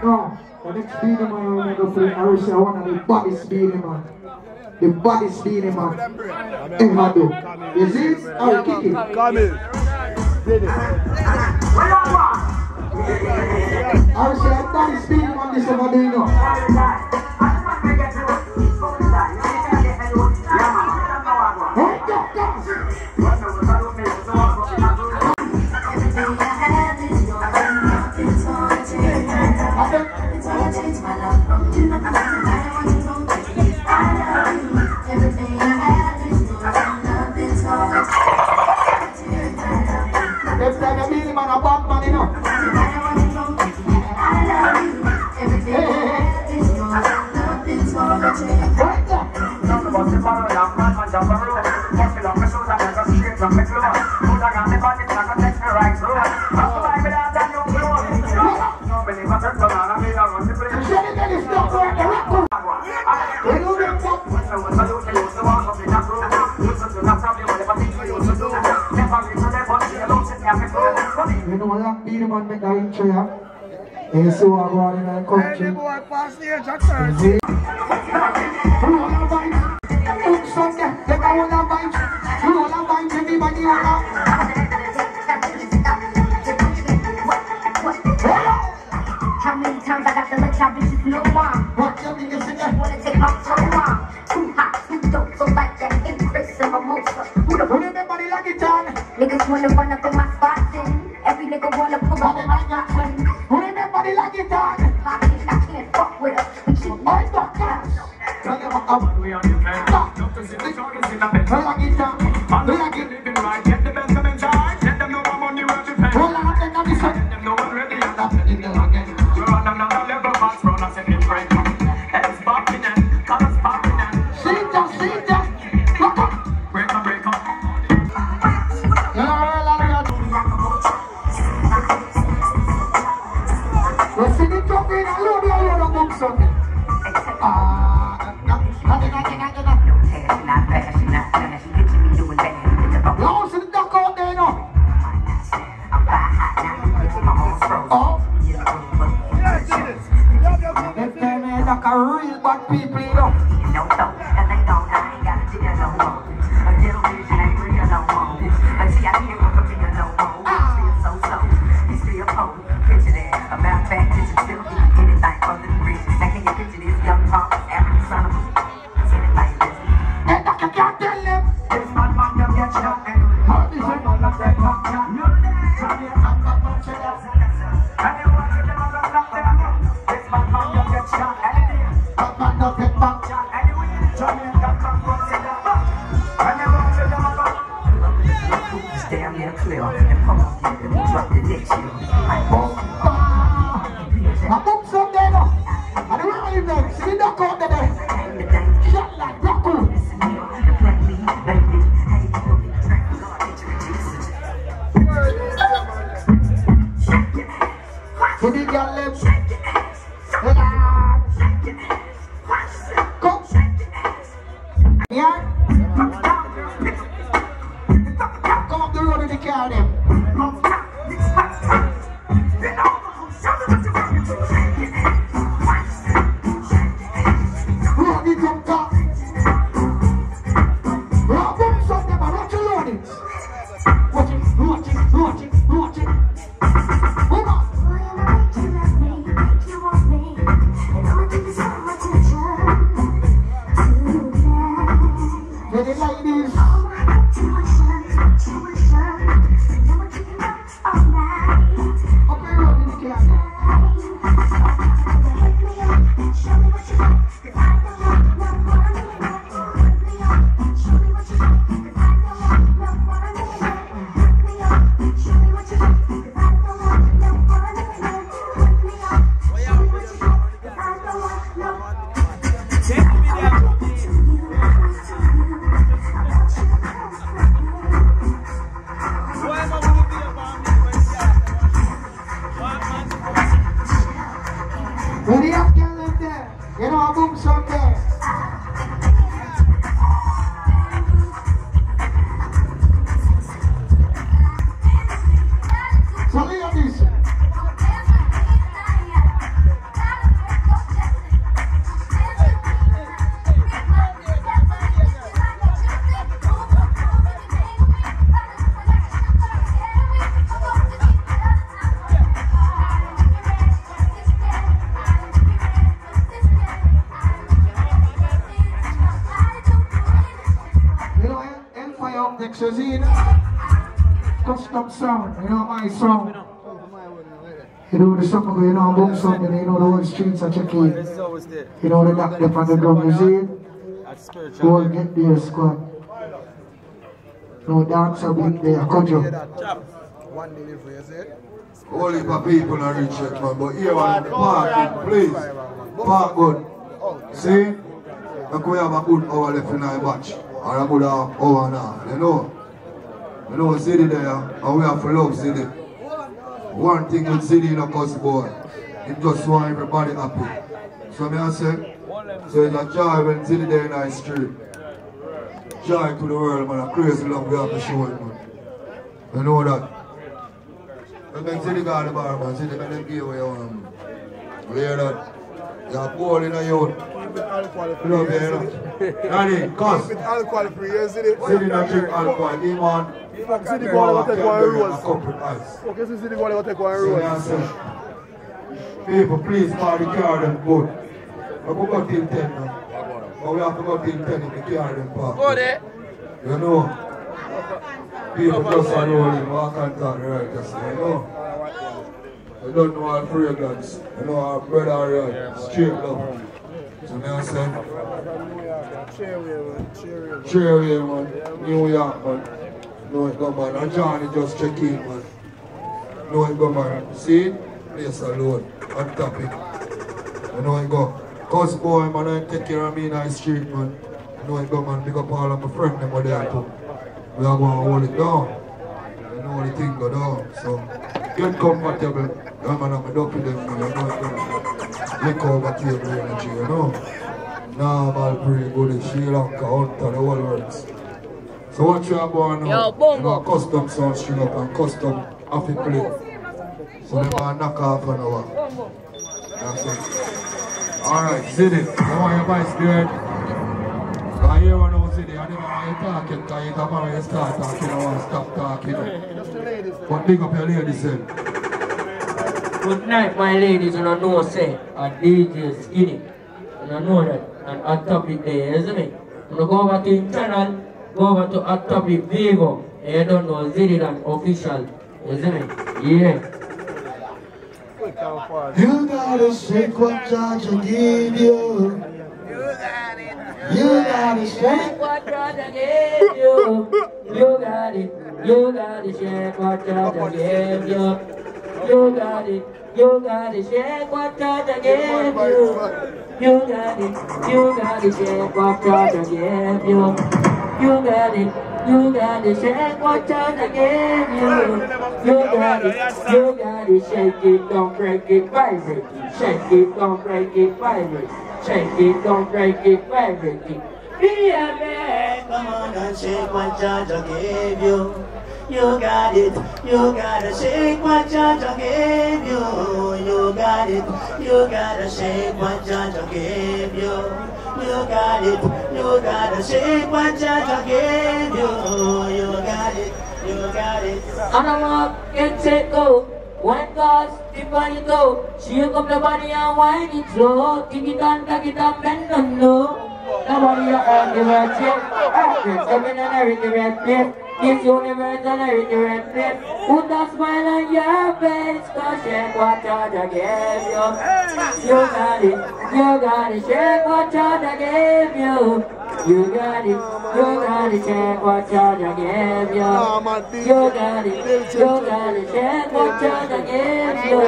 No, the next Beenie man I'm going to play, I will say one of the baddest Beenie man. The baddest Beenie man. Ehado. You see it? I will kick it. Come in. I will say the baddest Beenie man this summer doing now. You know what Beenie man make that intro, yeah? And so I go out in the country. Hey, boy, pass the edge at first. How many times I got to let y'all bitches know I'm wanna take my toe on. Too hot, too dope, so like that increase in mimosa. Who the niggas wanna run up in my spots and every nigga wanna pull up in my yacht. Who everybody like it done? I can't fuck with us. We keep my fuck out. We on your plan. Doctor sit the target, sit up and like it down. Like it living right, get the best of in charge. Let them know I'm on the road to pay. Let them know I'm ready and I'm in the again. We're on another level, fast run, I said it's great. Heads popping and colors popping and see that. Break up, break up. Let's see the top in a load of books on it. Now see the duck out there now. Oh. Let's tell me like a real bad people, you know. next you see? Custom sound, you know my sound. You know the song, you know boom sound, you know the whole streets are checking. You know the doctor from the drum, you see it? You all get there, squad. No dancer beat there, Kojo. One delivery, is it? Only for people are rich yet, man, but here one park, please. Park good. See? Look, we have a good hour left in our batch. Or a good hour and a half, you know? You know Ziddy there, and we have to love Ziddy. One thing with Ziddy in a cuss boy, he just want everybody happy. So me I say, so it's a joy when Ziddy there in our street. Joy to the world, man, a crazy love we have to show it, man. You know that? When Ziddy got the bar, man, Ziddy when they give away, you hear that? You're poor in a youth. You know, you know. Danny, cuz. With alcohol free, you see it? Ziddy don't drink alcohol, he man. Ziddy go and take one rose. A cup with ice. Okay, so Ziddy go and take one So rose. I say, people, please park the car them good. We go till 10 now. But we have to go till 10 if the car them park. Go there. You know. People just are rolling, walk and talk right, just you know. You don't know our fragrance. You know our brother right, straight love. So me I say, cheery man, New York man. No it go man, Ajanie just check in man. No it go man, see? Place alone, on topic. You know it go. Cause boy man, I take care of me in the street man. You know it go man, pick up all of my friends them there too. We are going to hold it down. You know the thing go down. So get comfortable. I'm going to dump them. You know it go. Look over table energy, you know. Normal, pretty good in Sri Lanka, out to the whole works. So what you are going now? You know, custom sound string up and custom happy play. So they want to knock off an hour. That's it. Alright, Ziddy, I want your voice good. I hear one of Ziddy, I never want you talking, because you come and you start talking, I want to stop talking. But big up your ladies then. Good night, my ladies, and I know say, a DJ Skinny. And I know that, and Hot Topic there, isn't it? And I go over to his channel, go over to Hot Topic Vigo, and you don't know Ziddy official, isn't it? Yeah. You gotta shake what Georgia gave you. You gotta shake what Georgia gave you. You got it. You gotta shake what Georgia gave you. You got it. You gotta shake what Georgia gave you. You got it. You gotta shake what Georgia gave you. You got it. You gotta shake what Georgia gave you. You got it. You gotta shake it, don't break it, vibrate it. Shake it, don't break it, vibrate it. Shake it, don't break it, vibrate it. Be a man, come on and shake what Georgia gave you. You got it, you gotta shake what Georgia gave you. You got it, you gotta shake what Georgia gave you. You got it, you gotta shake what Georgia gave you. You got it, you got it. And I'm up, get set, go. One toss, tip on your toe. Shake up the body and wind it slow. Kick it and bend on low. Nobody on the right shape. Coming on the right place. This universe on the right place. Put a smile on your face. Cause shake what Georgia gave you. You got it, shake what Georgia gave you. You got it, shake what Georgia gave you. You got it, shake what Georgia gave you.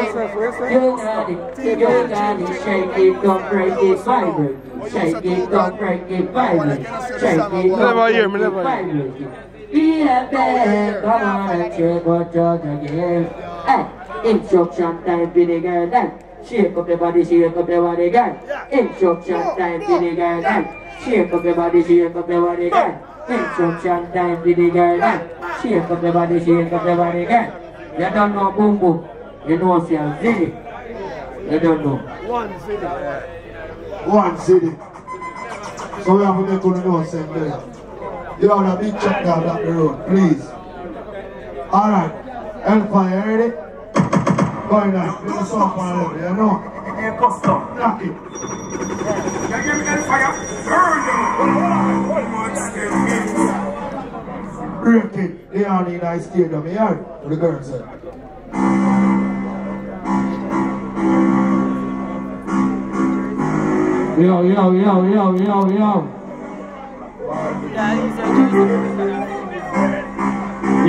You got it, shake it, don't break it, vibrate. Shake it, don't break it, vibrate. Shake it, don't break it, vibrate. Be a bad, come on and shake what Georgia gave. Hey, instruction time for the girl then. Shake up the body, girl. Instruction time for the girl then. Shake up the body, girl. Instruction time for the girl then. Shake up the body, girl. You don't know boom boom. You know see a Ziddy. You don't know. one city. So we have to make one know same there. You have a big truck down that the road, please. Alright, Hellfire, ready? Going on, with the song for a level, you know? Hey, custom. Knock it. You give me Hellfire, burn them. break it. They all in a stadium here. What the girls say? Yo.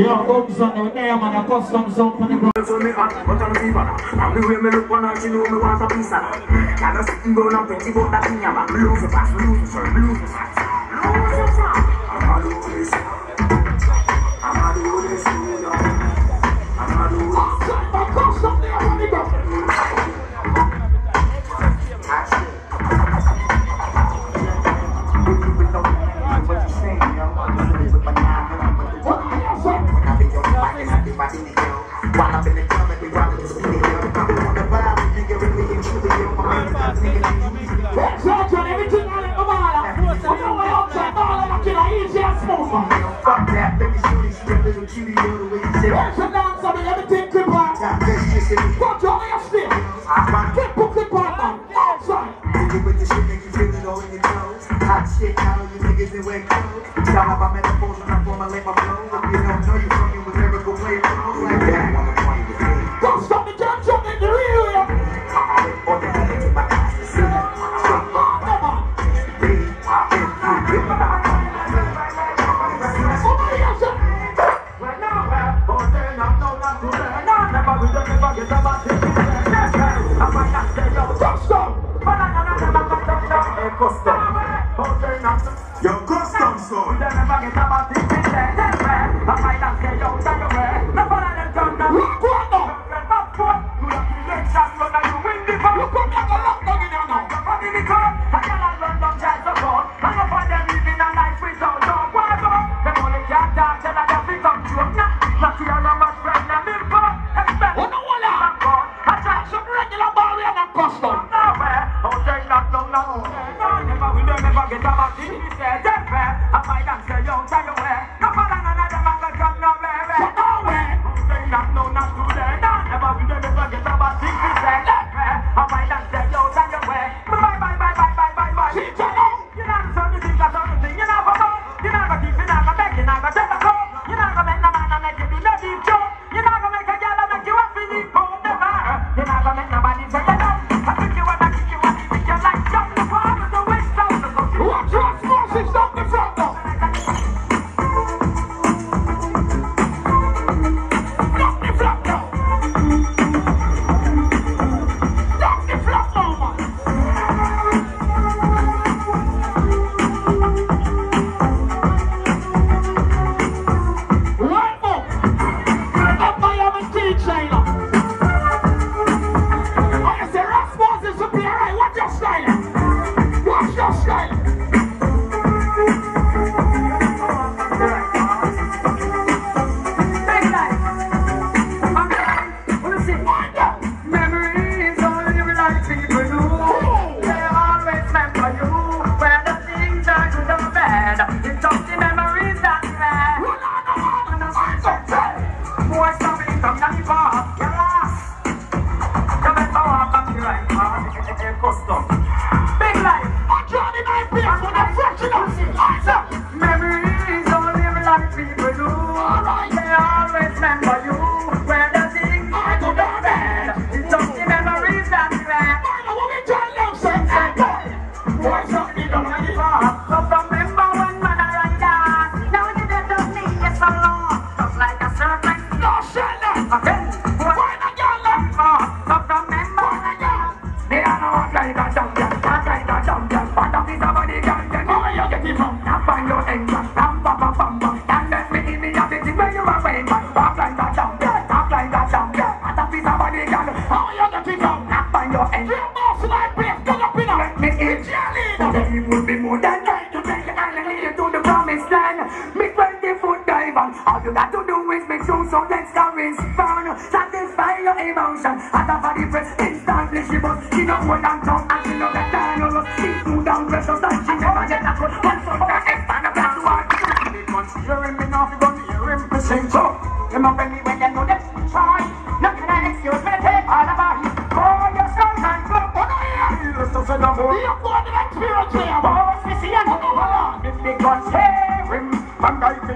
Yo, Bumps on the name and a custom sound for the girl. So me hot, but I'm fever. And the way me look on her, she know me want a piece of that. Got a sitting bone and plenty about that thing, yeah. Me lose the pass, me lose the shirt, me lose the socks. Lose the socks. I'ma do this. I'ma do this, you know. I'ma do this. My custom there, what they got?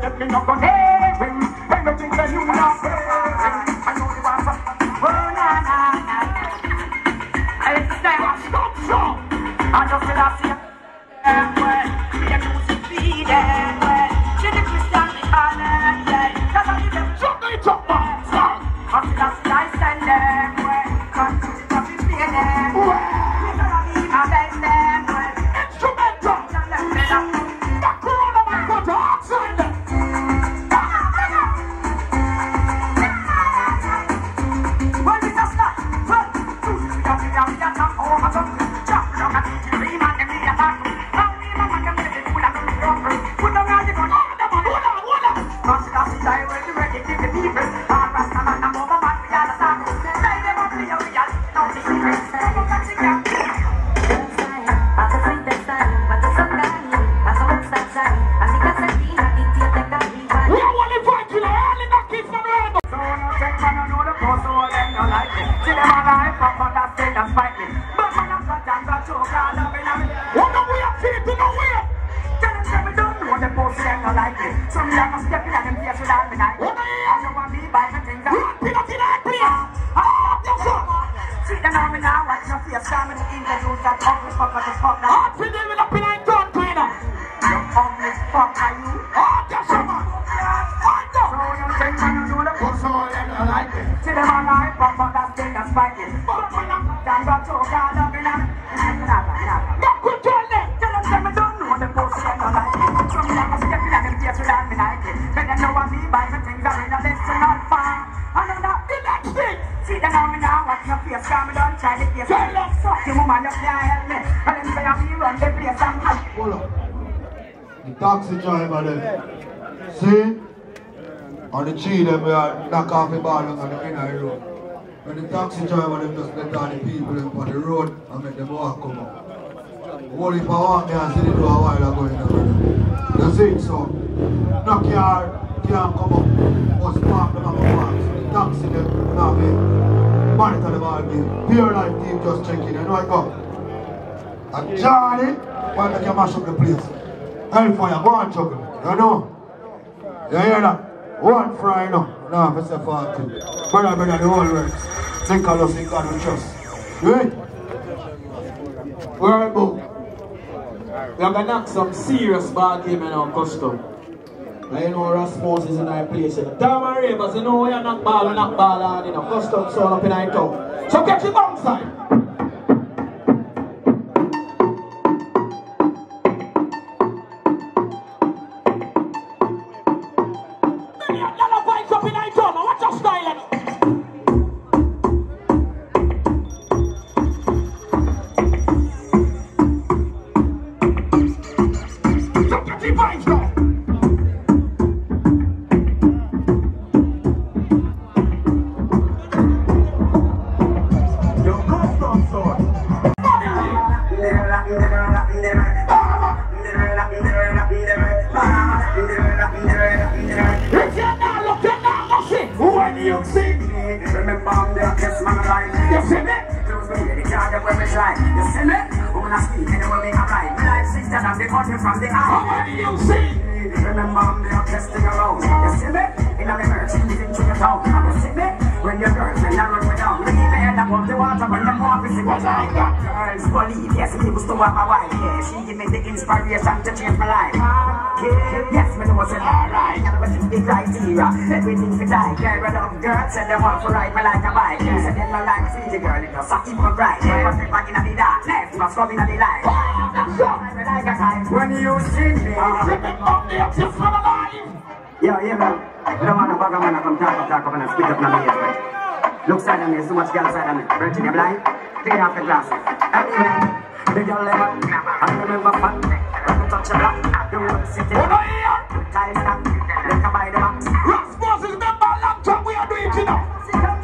Let me knock on say I stop so. I just said I see well, me a music feeding well. She the Christian me call them yeah. That's how you them drop the top man. I see I stand them well. Can't put it up in play them well. Me gonna be my best them well. Instrumental. Back corona man go to outside them. Well, we just start. Well, we are not over some. Jump, look at it. We man them be attack. Now we man them be full of trouble. Put on the gun. Hold on. Cause that's the time when you ready to the people. Our Rasta man and over man we are the star. Say them up to your real. Now the secret. Look at the gap. We are only fighting. Only not kids from around. So no take man and know the post. So them no like me. See them alive. But that's still that's fight me. But man I'm got and got choke. I love it. What do we have to do? No way. Tell them say we don't know the post. Them no like me. So me have to step in and them face without me night. What do you have to want me by the things that peanut in that place? See them now me now. Watch your face. Come in the interviews that ugly fuck what is fuck now. Hard for them in a pinot gun cleaner. You ugly fuck are you? Oh, that's a man. So you think man you know the post. So them no like me. See them alive. But that's still that's fighting. But man I'm got and got choke. I love it. Not good tell them. Tell them say me don't know the post. Them no like me. So me have to step in and them face without me like it. Make them know what me buy me things are in a list and not far. And I'm not the next thing. See them now me now watch your face. Cause me don't try the face. Tell them fuck you woman you can't help me. And them say I me run the place and hide. Hold up. The taxi driver them. See? On the G them we are knock off the ball on the end of the road. When the taxi driver them just let all the people them on the road and make them walk come up. Only if I walk there and see the door a while ago, you know. You see it, so no car can't come up. Must park them and go back. So the taxi them now be monitor the ball game. Pure life team just checking, you know it go. And Johnny, why make you mash up the place? Hellfire, go and juggle, you know? You hear that? One fry now. Now, Mr. Farty. Brother, the whole works. Think of us in God we trust. Right? Where we go? We are going to knock some serious ball game in our custom. And you know Rasmus is in our place. Time and ravers, you know we are knock ball on in our custom sound up in our town. So catch it outside. Inspiration to change my life. Yes, me know it's alright. Everything the criteria, everything for die. Girl, I love girls, and they want to ride me like a bike. So then my life see the girl, it does not keep on bright. Perfect back in the dark, left, must come in the light. Like a time when you see me, remember me up just for the life. Yo, man. You don't want to bug a man, come talk up and speak up now, man. Look side of me, so much girl side of me. Virgin, you blind? Clean off the glasses. Anyway, the girl never, I remember fun. Touch a block, you will sit in. Over here! Tiles up, look by the box. Rasmus is the laptop, we are doing it now.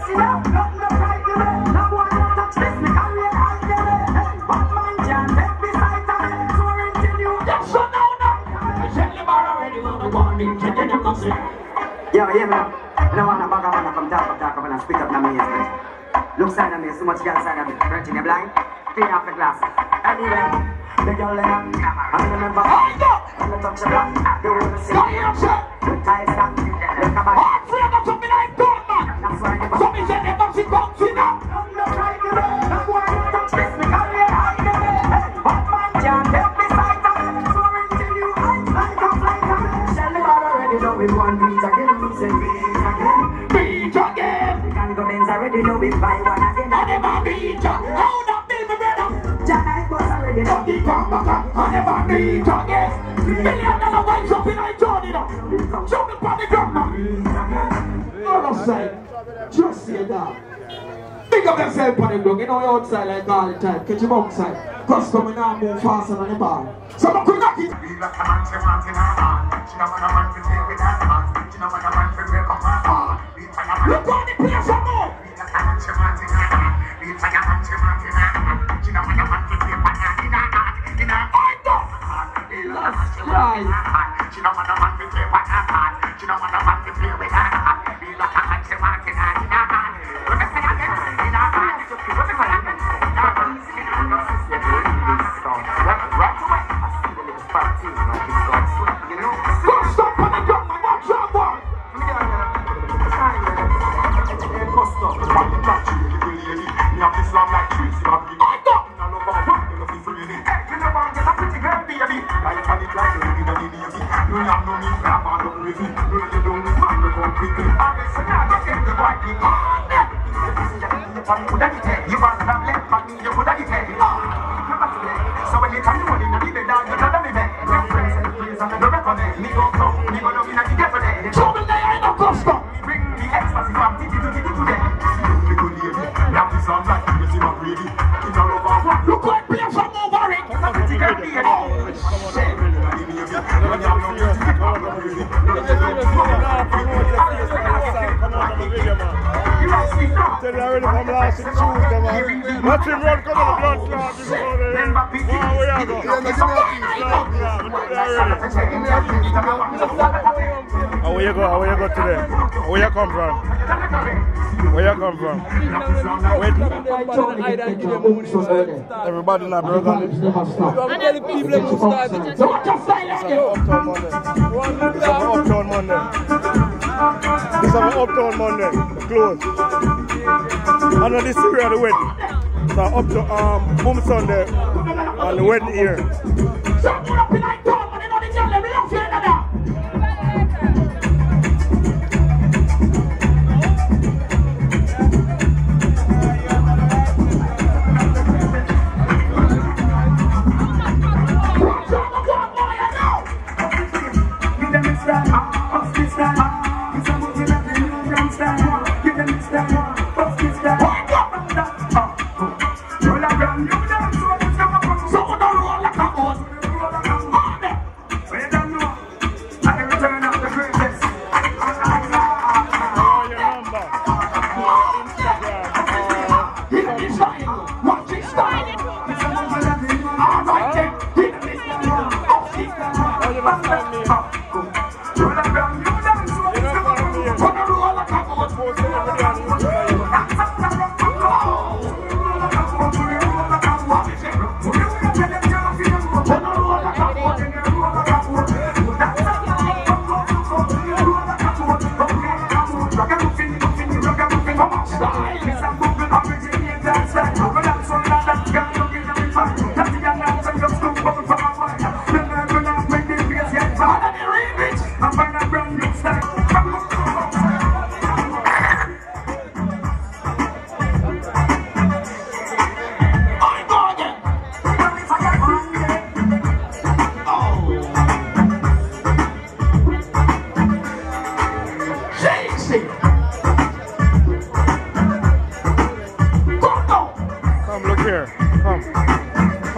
See now, not no right to me. No one will touch this, me can be out there. But my jam, let me sight of it. So until you get so now. I said the bar already, but the warning, check it out, see. Yo, man. I don't want to bug a man, come talk up and speak up now, me, yes, look side of me, so much girl side of me. Virgin, you blind? Clean off the glasses. Anyway. The girl in I remember when you touch a block, you will see the ties up, look at my heart, free up to me like that, man. That's why you must be saying, never see bouncy now. I'm not right, that's why you touch this, teacher. How that be my brother? Janai was already done the combat. I never meet again. $1 million wise up in my Jordan. Show me on the ground now. All outside. Just say that. Think of yourself on the ground. You know you're outside like all the time. Catch him outside. Custom now move faster than the ball. So I'm going to knock it. Look on the place some more. Where you go today? Where you come from? Where you come from? Everybody in that brother. And then the people who start. It's Uptown Monday. It's Uptown Monday. Close. And on this area of the wedding. So up to Boom Sunday on the wedding here.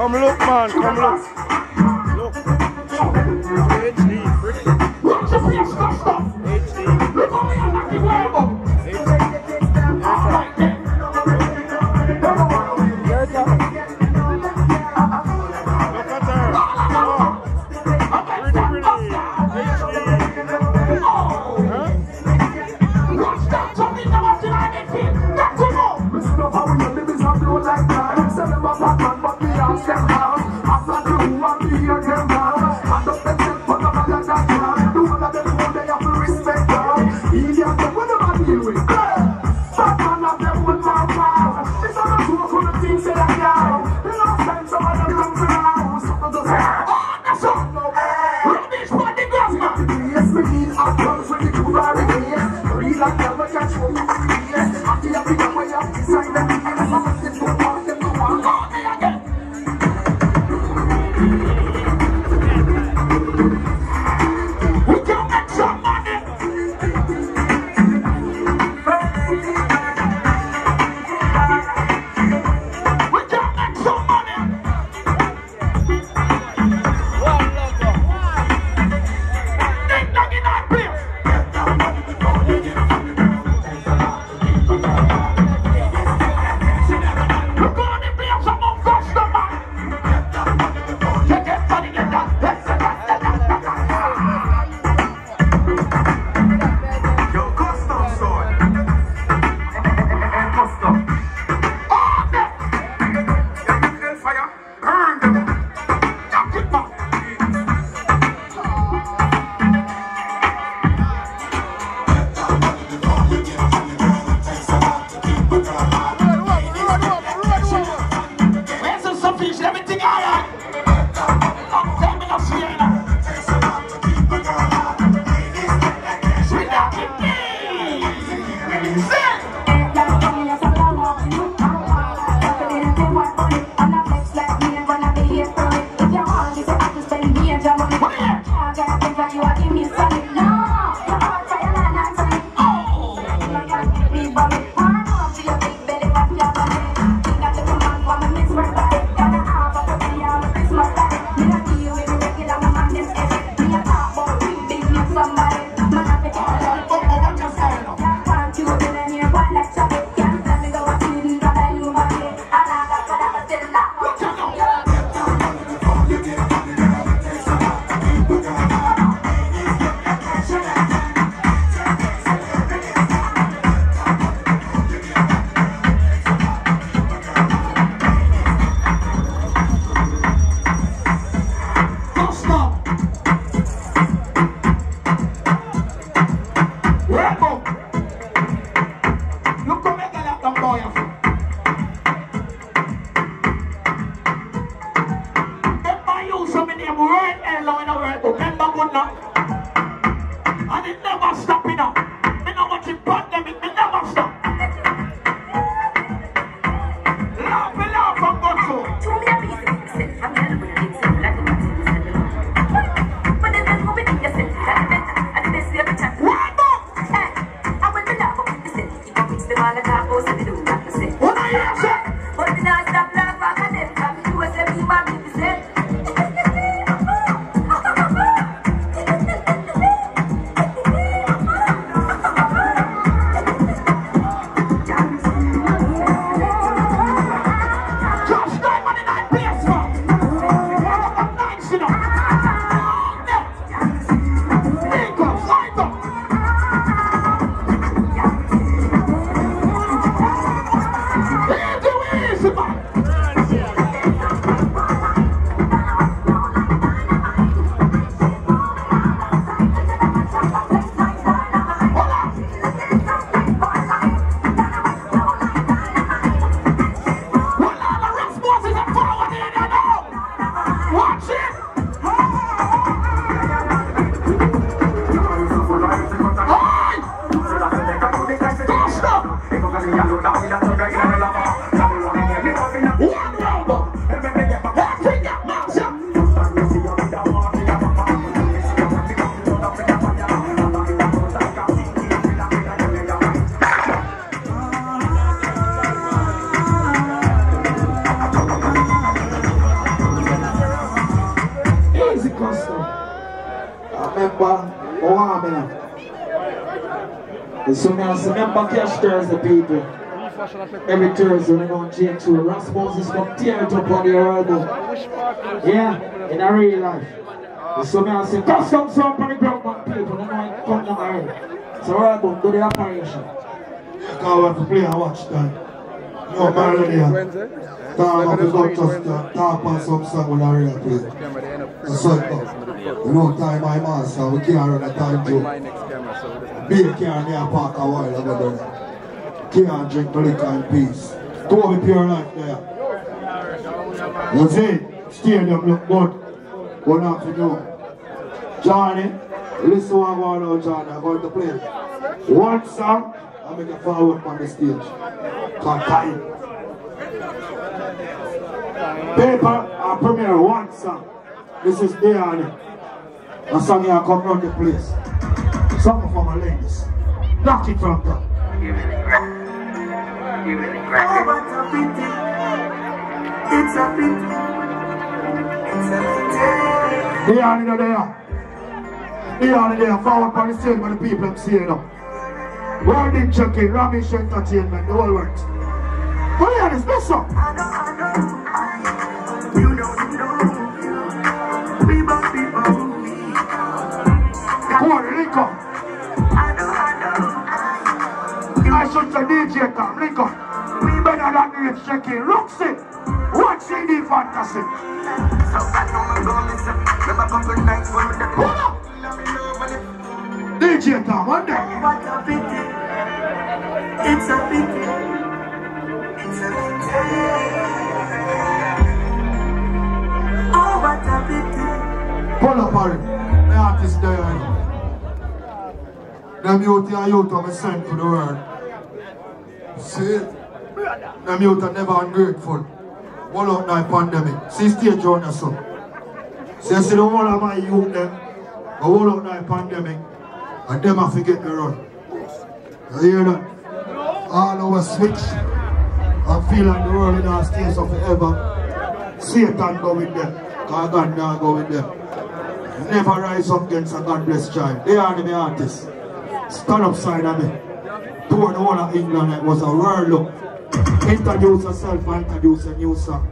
Come look, man, come look. Look. HD, pretty. Watch your face, stop. HD. Look how we are like the world up. Yes, tune now. And it never stop, you know. Me know what it pandemic, it never stop. Laugh and go through. So now, remember Cash Thursday, people. Every Thursday, we don't change to Rasmus come tear it up on the album. Yeah, in a real life. So now, say, custom sound for the ground, people. They know it come down already. So, album, do the operation. I can't wait to play and watch that. No, Marlon here. Talk about just talk on some song when I really play. So, you know, time my master, we can't run a time to. Beer can't near park a while ago there. Can't drink the liquor in peace. Go be pure life there. You see, stadium look good. What have to do? Johnny, listen what I'm going on, Johnny. I'm going to play one song and make it forward from the stage. Cause time. Paper and premiere one song. This is Johnny. A song here come round the place. Something for my ladies. Knock it from top. You really crack. You really crack. Oh, but a pity. It's a pity. It's a pity. The only there. The only there. Forward on the stage when the people see it up. World in checking, Ramesh Entertainment, the whole works. What are you on this? Listen. I know. You know. We both people. Come on, link up. I should say DJ come, link up. We better than the rich checking. Look, see. What CD fantasy? So I know my goal is never couple nights when the hold up. DJ come, one day. What a pity. It's a pity. It's a pity. Oh, what a pity. Pull up, Harry. The artist there. Them youth and youth are sent to the world. See? Them youth are never ungrateful. All out now pandemic. See stage on your son. See the whole of my youth them. But all out now pandemic. And them have to get the run. You hear that? All our switch. And feel like the world in our states of forever. Satan go with them. Because God now go with them. Never rise up against a God blessed child. They are the artists. Stand upside of me. Tour the whole of England, it was a world look. Introduce yourself and introduce a new song.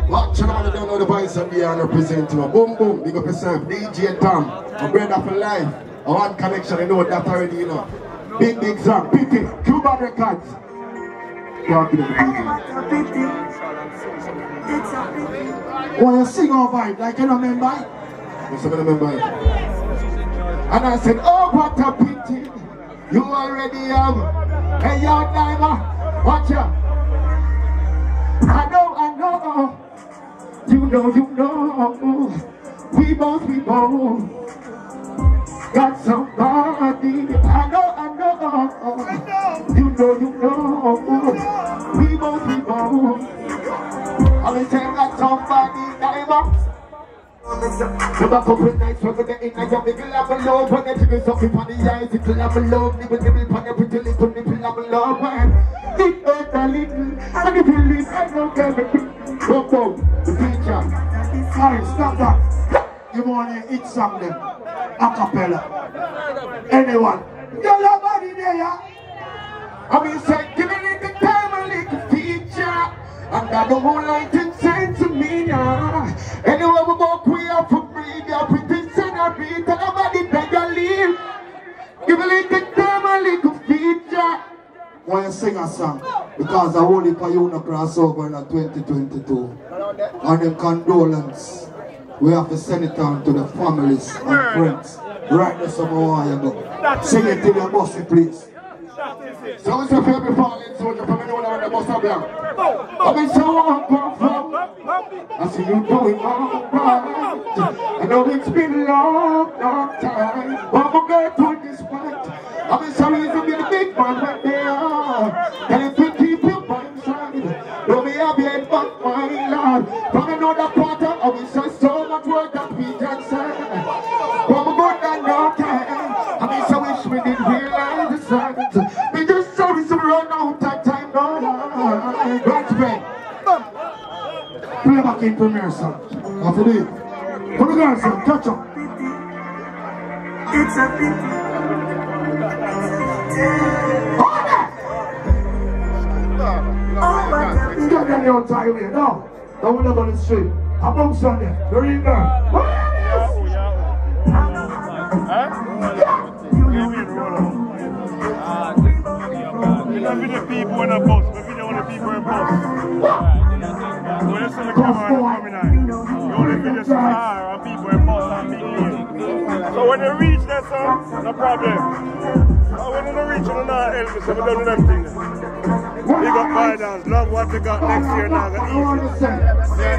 Watch it all, don't know the voice of the honor presenting. Boom boom, big up yourself. DJ Tom, a brother for life. A one connection, I know that already, you know. Big song, Pity, Cuban Records. Can't give it to DJ. Well, you sing all right, like you don't remember it? Yes, I remember it. And I said, oh, what a pity. You already have a young diamond. Watch out. I know. You know. We both. got somebody. I know. You know. We both. I will say got somebody. The back up with nights when we're in a young nigga I'm love. When you figure something on the eyes, it's I'm love. Nibble on your pretty little nipple I'm love. It hurt a little, and if you leave, I don't care. Go, the teacher. Alright, stop that. You want to eat something? Acapella. Anyone? Your love body there. I mean, say, give me a little time, a little feature. And I don't want like it sent to me now. Anyway, we walk way up for free. They're pretty scenery. Tell nobody that you leave. Give me a little time, a little feature. Why you sing a song? Because I only for you to cross over in 2022. And them condolence. We have to send it on to the families and friends. Right there somewhere you go. Sing it till your bossy, please. So it's your favorite falling soldier from anyone around the bus of them. I mean, so I'm come from. I see you doing all right. I know it's been a long time. But I'm going to this fight. I mean, sorry to be the big man right there. And if you keep your mind side, don't be a bad back, my lord. From another quarter, I will say so much word that we can say. But I'm going to no time. I mean, so wish we didn't realize the signs. We just sorry to run out of time, no. Right, friend. Play back in premiere, son. After this. For the girls, son, catch up. It's a pity. You got that your time here, no. Don't want to go on the street. I'm on Sunday. You're in there. Maybe the people in a bus, maybe the only people in a bus. When you see the camera coming on, you only see the star and people in bus and big name. So when you reach that song, no problem. When you reach, you don't help me, so we don't do them things. We got guidance, love what we got next year now, the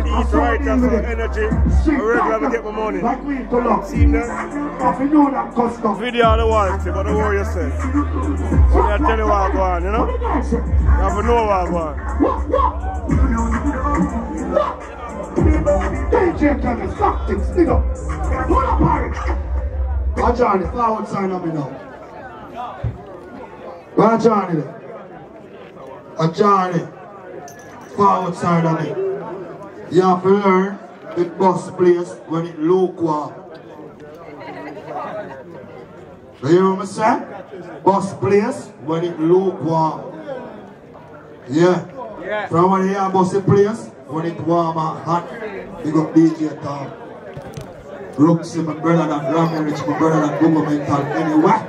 eat right, that's our energy. I regularly get my money. See them? Video all the while, but don't worry yourself. So I tell you what I go on, you know? You have to know what I go on. DJ Thomas, stop things, stick up. Pull up, Harry. Ajanie, forward sign on me now. Ajanie. Ajanie, forward side of me. You have to learn the bus place when it's lukewarm. You hear what I'm saying? Bus place when it's lukewarm. Yeah. From when you hear bus place when it's warm and hot, you got DJ Tom. Roxy, my brother that Grammy Rich, my brother that Google Mental. Anyway,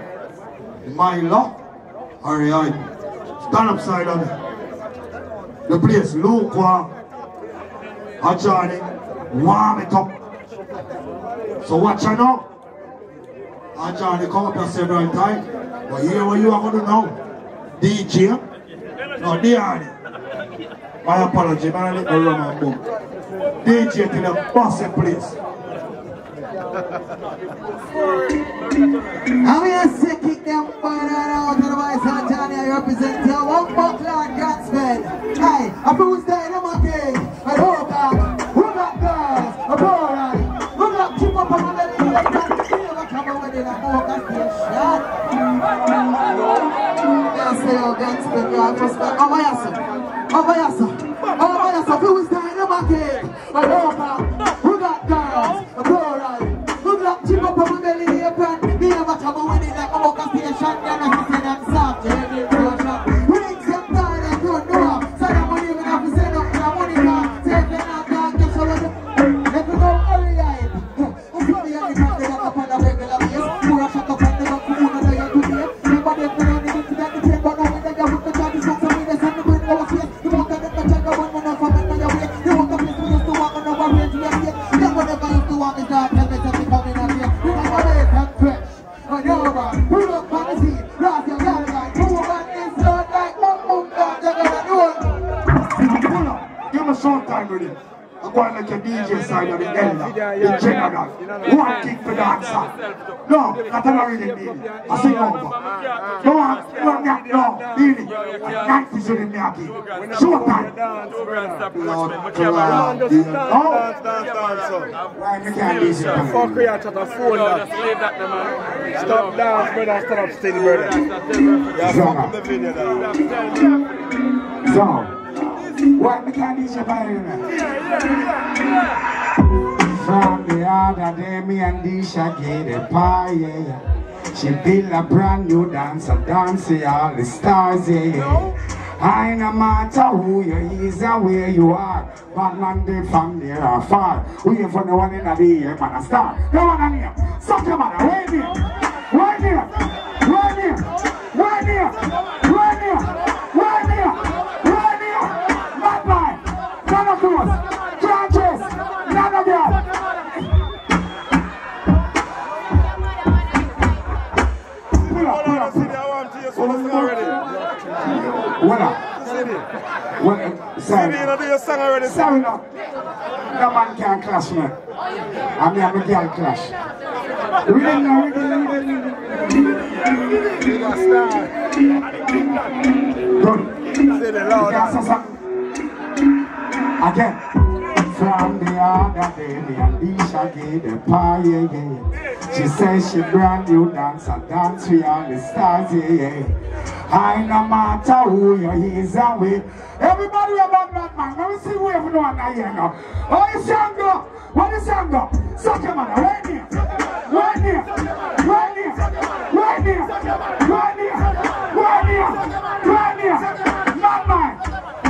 Milo, alright. Stand upside of me. The place lukewarm. Ajanie, warm it up. So watch out now. Ajanie come up here several times. But here what you are going to do now. DJ. No, Diani. My apology, man. I need to run my book. DJ to the bossy place. I'm here to kick them further out to the voice of Ajanie. I represent you. One more Clark Gatsman. Hey, I feel staying in my game. I hope that we got girls, a boy, we got keep up on the belly. They can't see what come with it. I hope that's the shot. Yes, they are Gatsman. You are just like, I feel staying in my game. I hope that we got girls, a boy. Keep up on the belly, they can't be able to come with it like a walk station. Then I say that soft, we ain't some time that you know. So that we even have to send up the money now. Take them out there, just so let me go early. I'm probably only trying to up on the regular base. Pour a shot up on the back, who know you're today. Everybody put on the good to get the tape, but now when they get with the job, it's not so we just have to bring our face. The more that I'm going to make your DJ side of the elder, the general. Who want kick for dancer? No, not an original Beenie. I sing over. No one, no, Beenie. 90s in the Miyagi. Showtime. Lord, why you can't do this? Fuck you, chat a phone that. Stop dance, brother, stop still, brother. Yeah, fuck up the video, so, why you can't do this? From the other day, me and Disha get a pie, yeah. She built a brand new dance, a dance, all the stars, yeah. I no matter who you is or where you are, but man they from there are far. We ain't for the one in the year, man a star. No one on here. Suck your mother, right here. Right here. Right here. Right here. Right here. Right here. Right here. Bad boy. None of those. Can't chase. None of them. Pull up, pull up, pull up. What up? What up? Sorry. Sorry, no. No man can't clash me. I mean, I'm a girl clash. Really, no, really. Good. Again. From the other day, me and Disha gave the pie, yeah. She says she brand new dance and dance with all the stars, yeah. I no matter who you is and we. Everybody about that man. Let me see who everyone know here now. Oh, you song go. What is song go? Suck your mother. Right here. Right here. Right here. Right here. Right here. Right here. Right here. Not mine.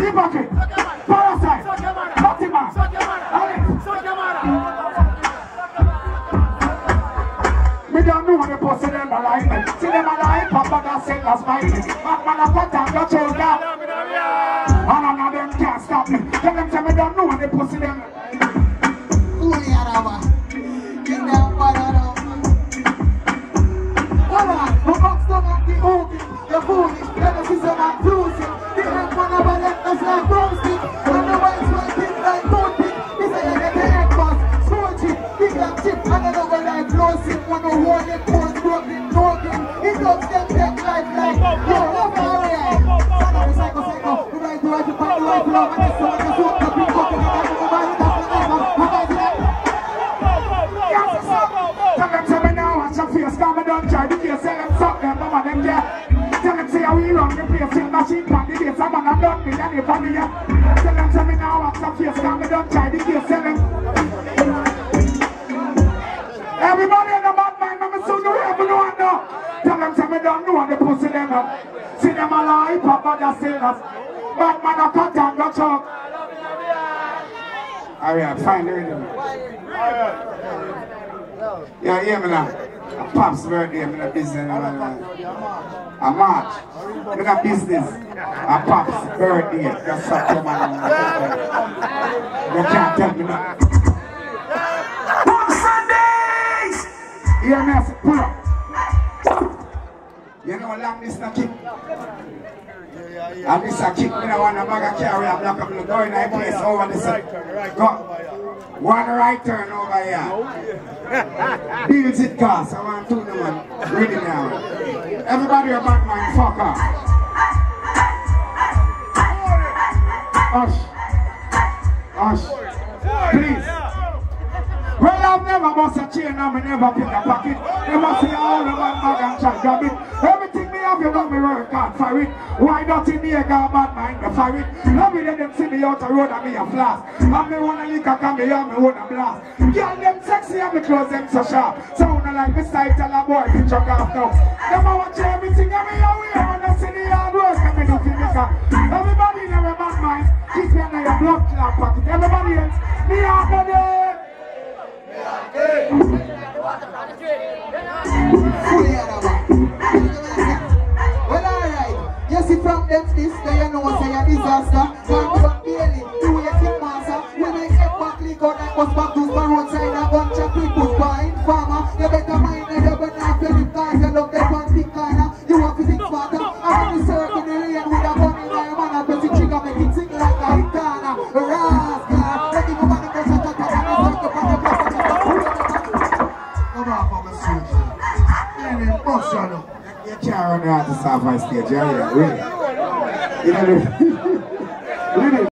Hypocrite. Parasite. Fatima. Alex. We don't know what the person them alignment. See them alive, Papa that said last night. But man, I put down your shoulder. And none of them can't stop me. Tell them say me don't know what the pussy them. Fully Araba. Get down, Parado. Alright, the box done at the open. The foolish, the system and cruising. The head one of them is like roasting. And the white one things like toothpick. This is like the head boss. Scorching, big like chip. And the over like closing. When the whole the pores broken, broken. It looks them dead like, yo, love alright. Psycho. We might do right to find the right love. And it's so much as well. The big fucking guy from the body that's the name of. How about that? Tell them say me now watch your face. Cause me don't try the case. Tell them suck them, mama them there. Tell them say how we run the place. Till machine pan the base. I'm on a done million for me. Tell them say me now watch your face. Cause me don't try the case. Tell them. Everybody in the bad mind, I'm so no ever know now. Tell them say me don't know what the pussy them up. See them alive, Papa just say us. Bad man a cut and go choke. Alright, find the rhythm. Yeah, hear me now. A Pop's birthday, I'm in a business. A March. I'm in a business. A Pop's birthday. That's something man. You can't tell me that. Pop Sundays! Hear me, I say, pull up. You know how long this na kick? And this a kick, me no want a bag of carry a block of the door in a place over this. Go. One right turn over here. Deals it cost. I want two no man. Ready now. Everybody a bad man, fuck off. Hush. Please. Well, I've never bust a chain and me never pick a pocket. You must see all the man bag and try grab it. Everything me have, you know me work hard for it. Why not in here got bad mind for it? Love me let them see me out the road and me a flash. And me wanna lick a can me and me wanna blast. Girl them sexy and me clothes them so sharp. So wanna like me style tell a boy to chuck off now. Them a watch everything and me a wear when I see the hard work and me do feel me car. Everybody in a bad mind, keep me in your blood clot pocket. Everybody else, me out for them. Well, alright. You see from them this, they you know say a disaster. Can't go back daily, do a sick master. When I get back, click out and bust back to the roadside. A bunch of people buying farmer. You better mind that you're gonna have to live cause you love that one big corner. You want to think smarter. I'm in the circle in the lane with a gun in my man. I bet you trigger make it sing like a hit corner. Rascal. them bus, you know. You can't run around to South stage, yeah, really. You know, really.